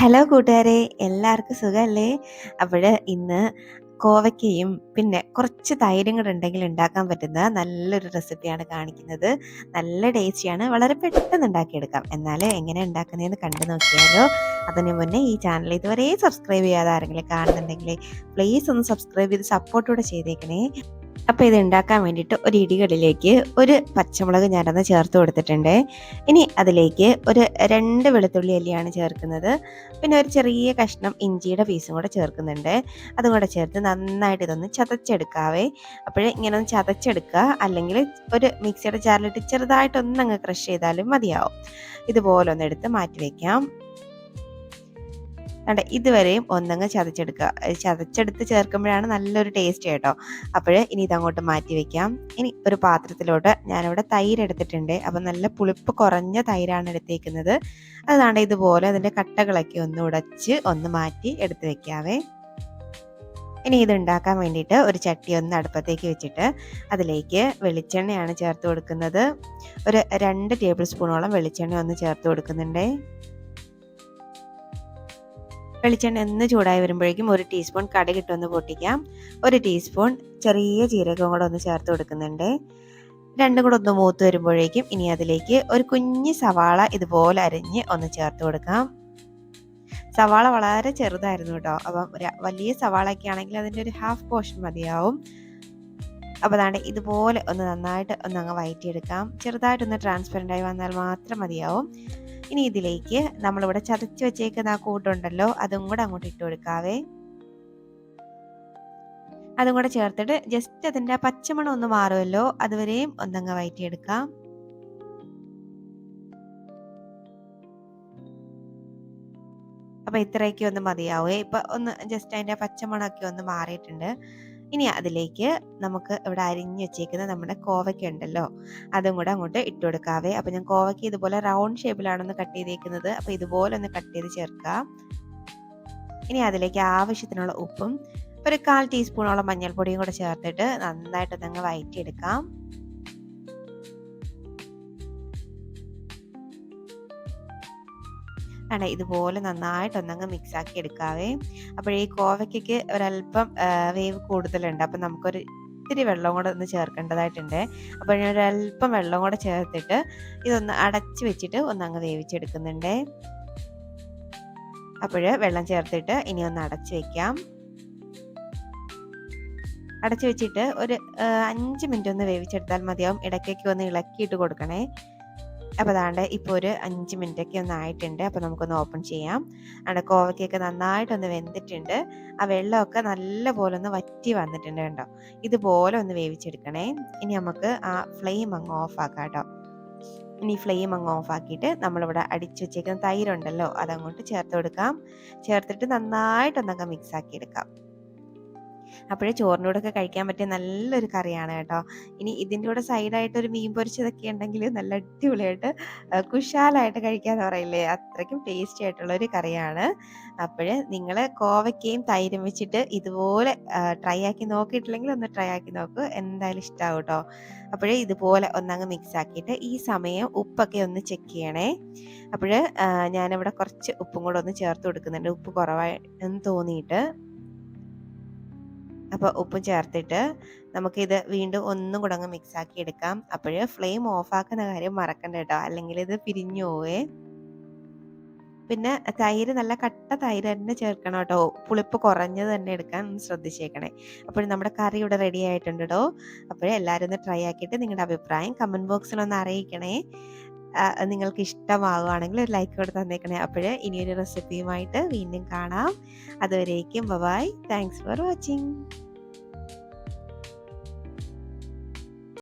Hello കൂട്ടുകാരെ, എല്ലാവർക്കും സുഖമല്ലേ? ഇന്ന് കോവയ്ക്കയും പിന്നെ കുറച്ച് തൈരും കൂടെ ഉണ്ടെങ്കിൽ ഉണ്ടാക്കാൻ പറ്റുന്ന നല്ലൊരു റെസിപ്പിയാണ് കാണിക്കുന്നത്. നല്ല ടേസ്റ്റിയാണ്, വളരെ പെട്ടെന്ന് ഉണ്ടാക്കിയെടുക്കാം. എന്നാൽ എങ്ങനെ ഉണ്ടാക്കുന്നതെന്ന് കണ്ടു നോക്കിയാലോ. അതിന് മുന്നേ ഈ ചാനൽ ഇതുവരെ സബ്സ്ക്രൈബ് ചെയ്യാതെ ആരെങ്കിലും കാണുന്നുണ്ടെങ്കിൽ പ്ലീസ് ഒന്ന് സബ്സ്ക്രൈബ് ചെയ്ത് സപ്പോർട്ടൂടെ ചെയ്തേക്കണേ. അപ്പോൾ ഇത് ഉണ്ടാക്കാൻ വേണ്ടിയിട്ട് ഒരു ഇടികല്ലിലേക്ക് ഒരു പച്ചമുളക് ഞാനൊന്ന് ചേർത്ത് കൊടുത്തിട്ടുണ്ട്. ഇനി അതിലേക്ക് ഒരു 2 വെളുത്തുള്ളി അല്ലിയാണ് ചേർക്കുന്നത്. പിന്നെ ഒരു ചെറിയ കഷ്ണം ഇഞ്ചിയുടെ പീസും കൂടെ ചേർക്കുന്നുണ്ട്. അതും കൂടെ ചേർത്ത് നന്നായിട്ട് ഇതൊന്ന് ചതച്ചെടുക്കാവേ. ഇങ്ങനെ ഒന്ന് ചതച്ചെടുക്കുക, അല്ലെങ്കിൽ ഒരു മിക്സിയുടെ ജാറിലിട്ട് ചെറുതായിട്ടൊന്നങ്ങ് ക്രഷ് ചെയ്താലും മതിയാവും. ഇതുപോലെ ഒന്ന് എടുത്ത് മാറ്റി വയ്ക്കാം. ഇതുവരെയും ഒന്നങ്ങ് ചതച്ചെടുക്കുക. ചതച്ചെടുത്ത് ചേർക്കുമ്പോഴാണ് നല്ലൊരു ടേസ്റ്റ് കേട്ടോ. ഇനി ഇതങ്ങോട്ട് മാറ്റി വെക്കാം. ഇനി ഒരു പാത്രത്തിലോട്ട് ഞാനിവിടെ തൈര് എടുത്തിട്ടുണ്ട്. അപ്പം നല്ല പുളിപ്പ് കുറഞ്ഞ തൈരാണ് എടുത്തേക്കുന്നത്. അതാണ്ട് ഇതുപോലെ അതിൻ്റെ കട്ടകളൊക്കെ ഒന്ന് ഉടച്ച് ഒന്ന് മാറ്റി എടുത്ത് വെക്കാവേ. ഇനി ഇത് ഉണ്ടാക്കാൻ വേണ്ടിയിട്ട് ഒരു ചട്ടി ഒന്ന് അടുപ്പത്തേക്ക് വെച്ചിട്ട് അതിലേക്ക് വെളിച്ചെണ്ണയാണ് ചേർത്ത് കൊടുക്കുന്നത്. ഒരു 2 ടേബിൾ സ്പൂണോളം വെളിച്ചെണ്ണ ഒന്ന് ചേർത്ത് കൊടുക്കുന്നുണ്ട്. വെളിച്ചെണ്ണ ഒന്ന് ചൂടായി വരുമ്പോഴേക്കും 1 ടീസ്പൂൺ കടുകിട്ടൊന്ന് പൊട്ടിക്കാം. 1 ടീസ്പൂൺ ചെറിയ ജീരകം കൂടെ ഒന്ന് ചേർത്ത് കൊടുക്കുന്നുണ്ട്. രണ്ടും കൂടെ ഒന്ന് മൂത്ത് വരുമ്പോഴേക്കും ഇനി അതിലേക്ക് ഒരു കുഞ്ഞ് സവാള ഇതുപോലെ അരിഞ്ഞ് ഒന്ന് ചേർത്ത് കൊടുക്കാം. സവാള വളരെ ചെറുതായിരുന്നു കേട്ടോ. വലിയ സവാളയൊക്കെ ആണെങ്കിൽ അതിൻ്റെ ഒരു ഹാഫ് പോർഷൻ മതിയാവും. ഇതുപോലെ ഒന്ന് നന്നായിട്ട് അങ്ങ് വഴറ്റിയെടുക്കാം. ചെറുതായിട്ടൊന്ന് ട്രാൻസ്പെറൻ്റ് ആയി വന്നാൽ മാത്രം മതിയാവും. ഇനി ഇതിലേക്ക് നമ്മളിവിടെ ചതച്ച് വെച്ചേക്കുന്ന ആ കൂട്ടുണ്ടല്ലോ, അതും കൂടെ അങ്ങോട്ട് ഇട്ട് കൊടുക്കാവേ. അതും കൂടെ ചേർത്തിട്ട് ജസ്റ്റ് അതിൻ്റെ പച്ചമണം ഒന്ന് മാറുമല്ലോ, അതുവരെയും ഒന്നങ്ങ് വഴറ്റിയെടുക്കാം. ഇത്രയൊക്കെ ഒന്ന് മതിയാവേ. ഒന്ന് ജസ്റ്റ് അതിൻ്റെ പച്ചമണമൊക്കെ ഒന്ന് മാറിയിട്ടുണ്ട്. ഇനി അതിലേക്ക് നമുക്ക് ഇവിടെ അരിഞ്ഞു വെച്ചേക്കുന്ന നമ്മുടെ കോവയ്ക്ക ഉണ്ടല്ലോ, അതും കൂടെ അങ്ങോട്ട് ഇട്ട് കൊടുക്കാവേ. ഞാൻ കോവയ്ക്ക ഇതുപോലെ റൗണ്ട് ഷേപ്പിലാണൊന്ന് കട്ട് ചെയ്തേക്കുന്നത്. ഇതുപോലെ ഒന്ന് കട്ട് ചെയ്ത് ചേർക്കാം. ഇനി അതിലേക്ക് ആവശ്യത്തിനുള്ള ഉപ്പും ഒരു 1/4 ടീസ്പൂണോളം മഞ്ഞൾപ്പൊടിയും കൂടെ ചേർത്തിട്ട് നന്നായിട്ടൊന്നങ്ങ് വഴറ്റിയെടുക്കാം. ഇതുപോലെ നന്നായിട്ടൊന്നങ്ങ് മിക്സ് ആക്കി എടുക്കാവേ. ഈ കോവയ്ക്കൊക്കെ ഒരല്പം വേവ് കൂടുതലുണ്ട്. നമുക്കൊരു ഇത്തിരി വെള്ളം കൂടെ ഒന്ന് ചേർക്കേണ്ടതായിട്ടുണ്ട്. ഞാൻ ഒരല്പം വെള്ളം കൂടെ ചേർത്തിട്ട് ഇതൊന്ന് അടച്ച് വെച്ചിട്ട് ഒന്നങ്ങ് വേവിച്ചെടുക്കുന്നുണ്ട്. വെള്ളം ചേർത്തിട്ട് ഇനി ഒന്ന് അടച്ച് വെക്കാം. അടച്ച് വെച്ചിട്ട് ഒരു 5 മിനിറ്റ് ഒന്ന് വേവിച്ചെടുത്താൽ മതിയാവും. ഇടയ്ക്കൊക്കെ ഒന്ന് ഇളക്കിയിട്ട് കൊടുക്കണേ. ഇപ്പോൾ ഒരു 5 മിനിറ്റൊക്കെ ഒന്ന് ആയിട്ടുണ്ട്. നമുക്കൊന്ന് ഓപ്പൺ ചെയ്യാം. കോവയ്ക്കൊക്കെ നന്നായിട്ടൊന്ന് വെന്തിട്ടുണ്ട്. ആ വെള്ളമൊക്കെ നല്ലപോലെ ഒന്ന് വറ്റി വന്നിട്ടുണ്ട് കേട്ടോ. ഇതുപോലെ ഒന്ന് വേവിച്ചെടുക്കണേ. ഇനി നമുക്ക് ആ ഫ്ലെയിം അങ്ങ് ഓഫാക്കാം കേട്ടോ. ഇനി ഫ്ലെയിം അങ്ങ് ഓഫാക്കിയിട്ട് നമ്മളിവിടെ അടിച്ചു വെച്ചേക്കുന്ന തൈരുണ്ടല്ലോ, അതങ്ങോട്ട് ചേർത്ത് കൊടുക്കാം. ചേർത്തിട്ട് നന്നായിട്ടൊന്നങ്ങ് മിക്സ് ആക്കി എടുക്കാം. ചോറിൻ്റെ കൂടെയൊക്കെ കഴിക്കാൻ പറ്റിയ നല്ലൊരു കറിയാണ് കേട്ടോ. ഇനി ഇതിൻ്റെ കൂടെ സൈഡായിട്ട് ഒരു മീൻ പൊരിച്ചതൊക്കെ ഉണ്ടെങ്കിൽ നല്ല അടിപൊളിയായിട്ട് കുശാലായിട്ട് കഴിക്കാന്ന് പറയില്ലേ, അത്രയ്ക്കും ടേസ്റ്റി ആയിട്ടുള്ളൊരു കറിയാണ്. നിങ്ങൾ കോവയ്ക്കയും തൈരും വെച്ചിട്ട് ഇതുപോലെ ട്രൈ ആക്കി നോക്കിയിട്ടില്ലെങ്കിൽ ഒന്ന് ട്രൈ ആക്കി നോക്കൂ, എന്തായാലും ഇഷ്ടമാവും കേട്ടോ. ഇതുപോലെ ഒന്നങ്ങ് മിക്സ് ആക്കിയിട്ട് ഈ സമയം ഉപ്പൊക്കെ ഒന്ന് ചെക്ക് ചെയ്യണേ. ഞാനിവിടെ കുറച്ച് ഉപ്പും കൂടെ ഒന്ന് ചേർത്ത് കൊടുക്കുന്നുണ്ട്, ഉപ്പ് കുറവായി എന്ന് തോന്നിയിട്ട്. ഉപ്പും ചേർത്തിട്ട് നമുക്കിത് വീണ്ടും ഒന്നും കൂടെ അങ്ങ് മിക്സ് ആക്കി എടുക്കാം. ഫ്ലെയിം ഓഫാക്കുന്ന കാര്യം മറക്കണ്ട കേട്ടോ, അല്ലെങ്കിൽ ഇത് പിരിഞ്ഞു പോവേ. പിന്നെ തൈര് നല്ല കട്ട തൈര് തന്നെ ചേർക്കണം കേട്ടോ, പുളിപ്പ് കുറഞ്ഞത് തന്നെ എടുക്കാൻ ശ്രദ്ധിച്ചേക്കണേ. നമ്മുടെ കറി ഇവിടെ റെഡി ആയിട്ടുണ്ട് കേട്ടോ. എല്ലാവരും ഒന്ന് ട്രൈ ആക്കിയിട്ട് നിങ്ങളുടെ അഭിപ്രായം കമൻറ്റ് ബോക്സിൽ ഒന്ന് അറിയിക്കണേ. നിങ്ങൾക്ക് ഇഷ്ടമാവുകയാണെങ്കിൽ ഒരു ലൈക്ക് കൂടെ തന്നേക്കണേ. ഇനിയൊരു റെസിപ്പിയുമായിട്ട് വീണ്ടും കാണാം. അതുവരേക്കും ബൈ. Thanks for watching.